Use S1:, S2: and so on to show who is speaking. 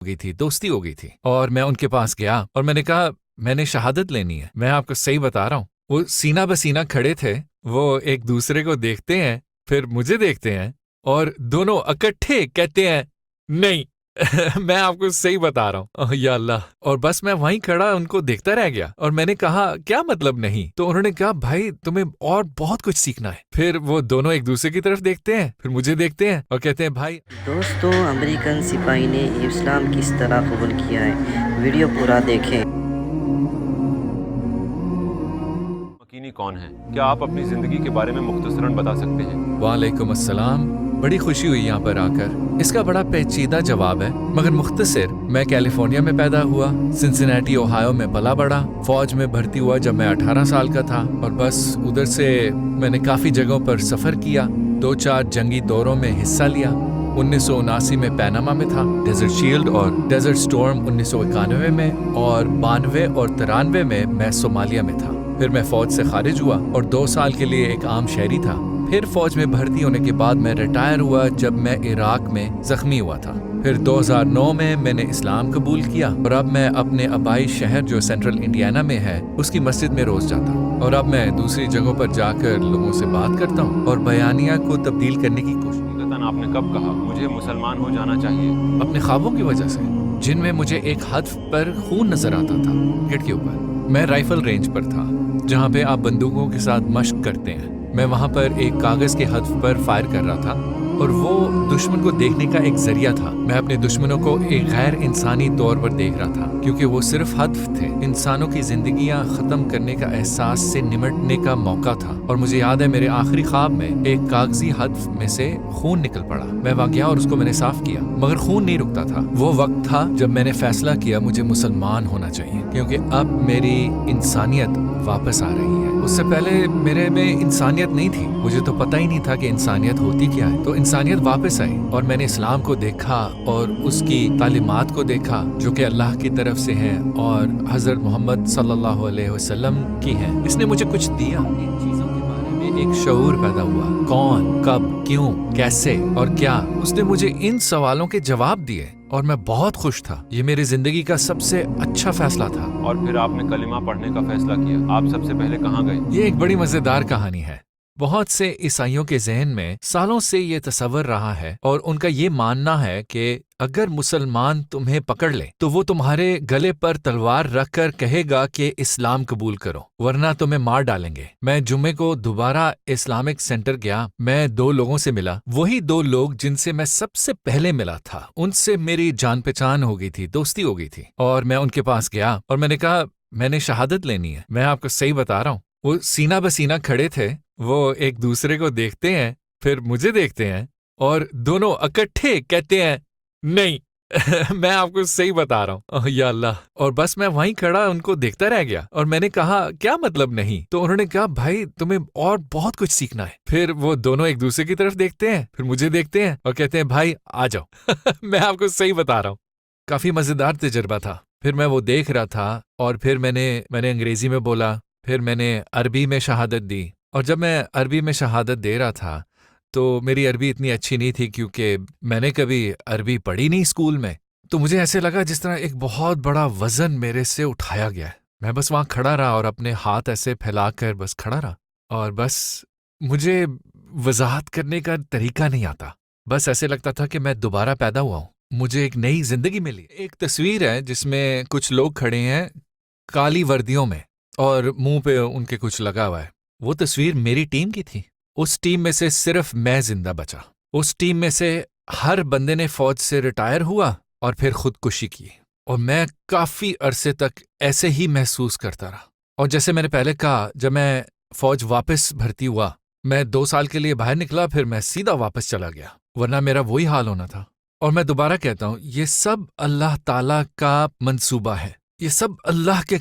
S1: गई थी, दोस्ती हो गई थी। और मैं उनके पास गया और मैंने कहा मैंने शहादत लेनी है, मैं आपको सही बता रहा हूँ। वो सीना बसीना खड़े थे, वो एक दूसरे को देखते हैं, फिर मुझे देखते हैं और दोनों इकट्ठे कहते हैं नहीं। मैं आपको सही बता रहा हूँ। ओह या अल्लाह। और बस मैं वहीं खड़ा उनको देखता रह गया और मैंने कहा क्या मतलब नहीं? तो उन्होंने कहा भाई तुम्हें और बहुत कुछ सीखना है। फिर वो दोनों एक दूसरे की तरफ देखते हैं, फिर मुझे देखते हैं और कहते हैं भाई।
S2: दोस्तों, अमेरिकन सिपाही ने इस्लाम किस तरह कबूल किया है, वीडियो पूरा देखें।
S3: मकीनी कौन है? क्या आप अपनी जिंदगी के बारे में मुख्तसरन बता सकते हैं?
S1: वालेकुम अस्सलाम। बड़ी खुशी हुई यहाँ पर आकर। इसका बड़ा पेचीदा जवाब है मगर मुख्तसर। मैं कैलिफोर्निया में पैदा हुआ, सिंसिनेटी ओहायो में पला बड़ा, फौज में भर्ती हुआ जब मैं 18 साल का था और बस उधर से मैंने काफी जगहों पर सफर किया, 2-4 जंगी दौरों में हिस्सा लिया। 1979 में पैनामा में था, डेजर्ट शील्ड और डेजर्ट स्टॉर्म 1991 में, और 92 और 93 में मैं सोमालिया में था। फिर मैं फौज से खारिज हुआ और 2 साल के लिए एक आम शहरी था। फिर फौज में भर्ती होने के बाद मैं रिटायर हुआ जब मैं इराक में जख्मी हुआ था। फिर 2009 में मैंने इस्लाम कबूल किया और अब मैं अपने आबाई शहर जो सेंट्रल इंडियाना में है उसकी मस्जिद में रोज जाता हूँ और अब मैं दूसरी जगहों पर जाकर लोगों से बात करता हूँ और बयानिया को तब्दील करने की कोशिश।
S3: आपने कब कहा मुझे मुसलमान हो जाना चाहिए?
S1: अपने ख्वाबों की वजह से, जिनमें मुझे एक हद पर खून नजर आता था। गेट के ऊपर मैं राइफल रेंज पर था जहाँ पे आप बंदूकों के साथ मशक करते हैं। मैं वहाँ पर एक कागज के हद पर फायर कर रहा था और वो दुश्मन को देखने का एक जरिया था। मैं अपने दुश्मनों को एक गैर इंसानी तौर पर देख रहा था क्योंकि वो सिर्फ हदफ थे। इंसानों की जिंदगियां खत्म करने का एहसास से निमटने का मौका था। और मुझे याद है मेरे आखिरी ख्वाब में एक कागजी हदफ में से खून निकल पड़ा। मैं वहां गया और उसको मैंने साफ किया मगर खून नहीं रुकता था। वो वक्त था जब मैंने फैसला किया मुझे मुसलमान होना चाहिए क्योंकि अब मेरी इंसानियत वापस आ रही है। उससे पहले मेरे में इंसानियत नहीं थी, मुझे तो पता ही नहीं था कि इंसानियत होती क्या है। तो इंसानियत वापस आई और मैंने इस्लाम को देखा और उसकी तालीमात को देखा जो कि अल्लाह की तरफ से हैं और हजरत मोहम्मद सल्लल्लाहु अलैहि वसल्लम की हैं। इसने मुझे कुछ दिया। इन चीजों के बारे में एक शऊर पैदा हुआ, कौन, कब, क्यों, कैसे और क्या। उसने मुझे इन सवालों के जवाब दिए और मैं बहुत खुश था। ये मेरी जिंदगी का सबसे अच्छा फैसला था।
S3: और फिर आपने कलिमा पढ़ने का फैसला किया। आप सबसे पहले कहाँ गए?
S1: ये एक बड़ी मजेदार कहानी है। बहुत से ईसाइयों के जहन में सालों से ये तस्वर रहा है और उनका ये मानना है कि अगर मुसलमान तुम्हें पकड़ ले तो वो तुम्हारे गले पर तलवार रखकर कहेगा कि इस्लाम कबूल करो वरना तुम्हें मार डालेंगे। मैं जुम्मे को दोबारा इस्लामिक सेंटर गया। मैं 2 लोगों से मिला, वही 2 लोग जिनसे मैं सबसे पहले मिला था। उनसे मेरी जान पहचान हो गई थी, दोस्ती हो गई थी और मैं उनके पास गया और मैंने कहा मैंने शहादत लेनी है, मैं आपको सही बता रहा हूँ। वो सीना बसीना खड़े थे, वो एक दूसरे को देखते हैं, फिर मुझे देखते हैं और दोनों इकट्ठे कहते हैं नहीं। मैं आपको सही बता रहा हूँ। ओह या अल्लाह। और बस मैं वहीं खड़ा उनको देखता रह गया और मैंने कहा क्या मतलब नहीं? तो उन्होंने कहा भाई तुम्हें और बहुत कुछ सीखना है। फिर वो दोनों एक दूसरे की तरफ देखते हैं, फिर मुझे देखते हैं और कहते हैं भाई आ जाओ। मैं आपको सही बता रहा हूँ। काफी मजेदार तजुर्बा था। फिर मैं वो देख रहा था और फिर मैंने अंग्रेजी में बोला, फिर मैंने अरबी में शहादत दी। और जब मैं अरबी में शहादत दे रहा था तो मेरी अरबी इतनी अच्छी नहीं थी क्योंकि मैंने कभी अरबी पढ़ी नहीं स्कूल में। तो मुझे ऐसे लगा जिस तरह एक बहुत बड़ा वजन मेरे से उठाया गया है। मैं बस वहाँ खड़ा रहा और अपने हाथ ऐसे फैलाकर बस खड़ा रहा और बस मुझे वजाहत करने का तरीका नहीं आता। बस ऐसे लगता था कि मैं दोबारा पैदा हुआ हूँ, मुझे एक नई जिंदगी मिली। एक तस्वीर है जिसमें कुछ लोग खड़े हैं काली वर्दियों में और मुंह पे उनके कुछ लगा हुआ है। वो तस्वीर मेरी टीम की थी। उस टीम में से सिर्फ मैं जिंदा बचा। उस टीम में से हर बंदे ने फौज से रिटायर हुआ और फिर खुदकुशी की और मैं काफी अरसे तक ऐसे ही महसूस करता रहा। और जैसे मैंने पहले कहा, जब मैं फौज वापस भर्ती हुआ, मैं 2 साल के लिए बाहर निकला, फिर मैं सीधा वापस चला गया, वरना मेरा वही हाल होना था। और मैं दोबारा कहता हूँ, ये सब अल्लाह ताला का मंसूबा है, ये सब अल्लाह के